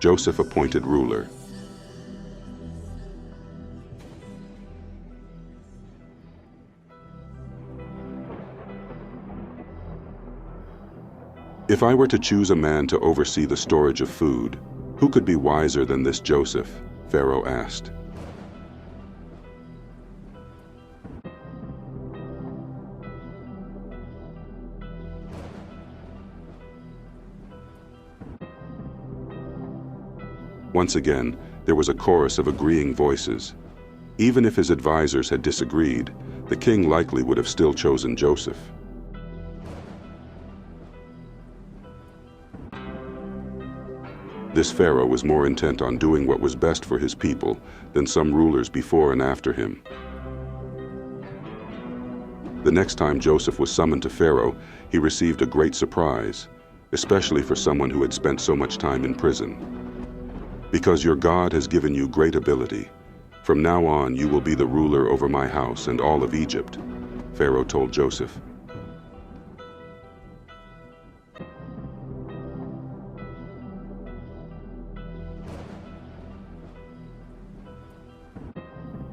Joseph appointed ruler. If I were to choose a man to oversee the storage of food, who could be wiser than this Joseph? Pharaoh asked. Once again, there was a chorus of agreeing voices. Even if his advisors had disagreed, the king likely would have still chosen Joseph. This Pharaoh was more intent on doing what was best for his people than some rulers before and after him. The next time Joseph was summoned to Pharaoh, he received a great surprise, especially for someone who had spent so much time in prison. "Because your God has given you great ability, from now on you will be the ruler over my house and all of Egypt," Pharaoh told Joseph.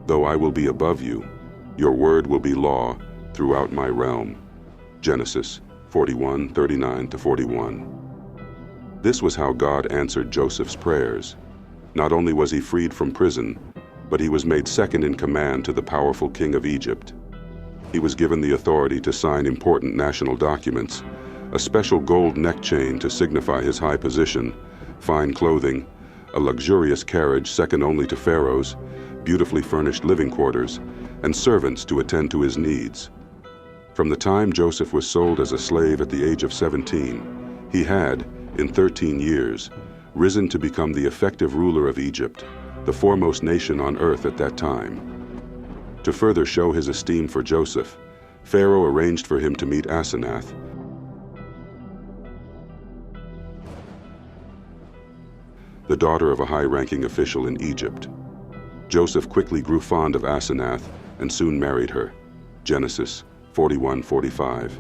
"Though I will be above you, your word will be law throughout my realm." Genesis 41:39-41. This was how God answered Joseph's prayers. Not only was he freed from prison, but he was made second in command to the powerful king of Egypt. He was given the authority to sign important national documents, a special gold neck chain to signify his high position, fine clothing, a luxurious carriage second only to Pharaoh's, beautifully furnished living quarters, and servants to attend to his needs. From the time Joseph was sold as a slave at the age of 17, he had, in 13 years, risen to become the effective ruler of Egypt, the foremost nation on earth at that time. To further show his esteem for Joseph, Pharaoh arranged for him to meet Asenath, the daughter of a high-ranking official in Egypt. Joseph quickly grew fond of Asenath and soon married her. Genesis 41:45.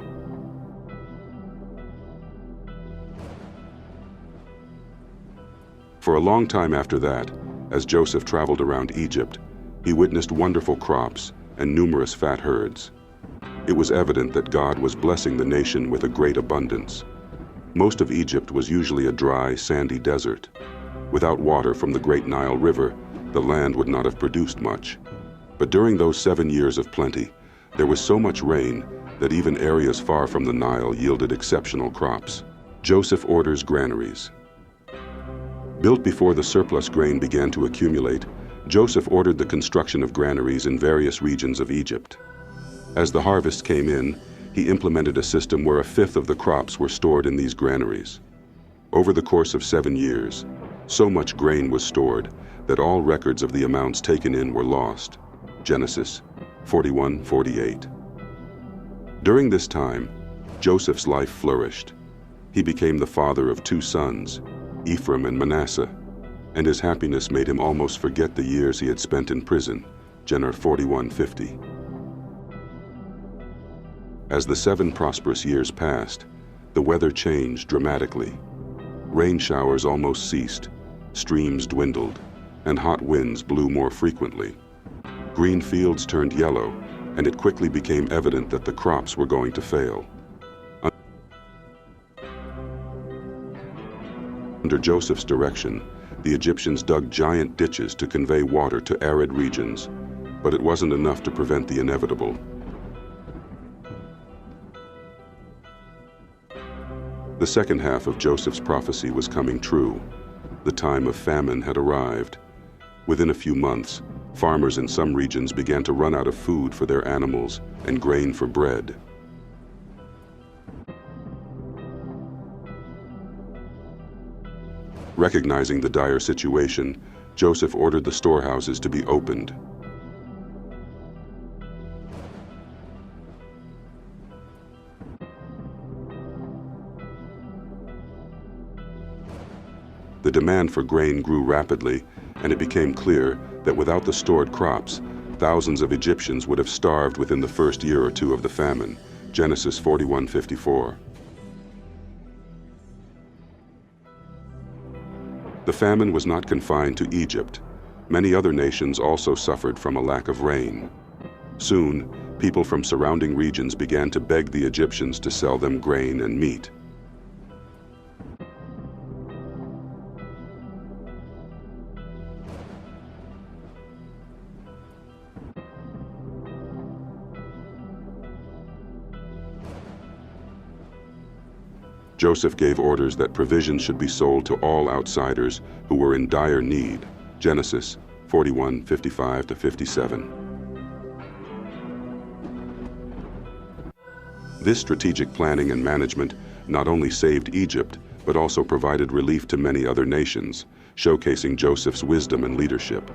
For a long time after that, as Joseph traveled around Egypt, he witnessed wonderful crops and numerous fat herds. It was evident that God was blessing the nation with a great abundance. Most of Egypt was usually a dry, sandy desert. Without water from the Great Nile River, the land would not have produced much. But during those 7 years of plenty, there was so much rain that even areas far from the Nile yielded exceptional crops. Joseph orders granaries. Built before the surplus grain began to accumulate, Joseph ordered the construction of granaries in various regions of Egypt. As the harvest came in, he implemented a system where a fifth of the crops were stored in these granaries. Over the course of 7 years, so much grain was stored that all records of the amounts taken in were lost. Genesis 41:48. During this time, Joseph's life flourished. He became the father of 2 sons, Ephraim and Manasseh, and his happiness made him almost forget the years he had spent in prison. Genesis 41:50. As the 7 prosperous years passed, the weather changed dramatically. Rain showers almost ceased, streams dwindled, and hot winds blew more frequently. Green fields turned yellow, and it quickly became evident that the crops were going to fail. Under Joseph's direction, the Egyptians dug giant ditches to convey water to arid regions, but it wasn't enough to prevent the inevitable. The second half of Joseph's prophecy was coming true. The time of famine had arrived. Within a few months, farmers in some regions began to run out of food for their animals and grain for bread. Recognizing the dire situation, Joseph ordered the storehouses to be opened. The demand for grain grew rapidly, and it became clear that without the stored crops, thousands of Egyptians would have starved within the first year or two of the famine. Genesis 41:54. The The famine was not confined to Egypt. Many other nations also suffered from a lack of rain. Soon, people from surrounding regions began to beg the Egyptians to sell them grain and meat. Joseph gave orders that provisions should be sold to all outsiders who were in dire need. Genesis 41:55-57. This strategic planning and management not only saved Egypt, but also provided relief to many other nations, showcasing Joseph's wisdom and leadership.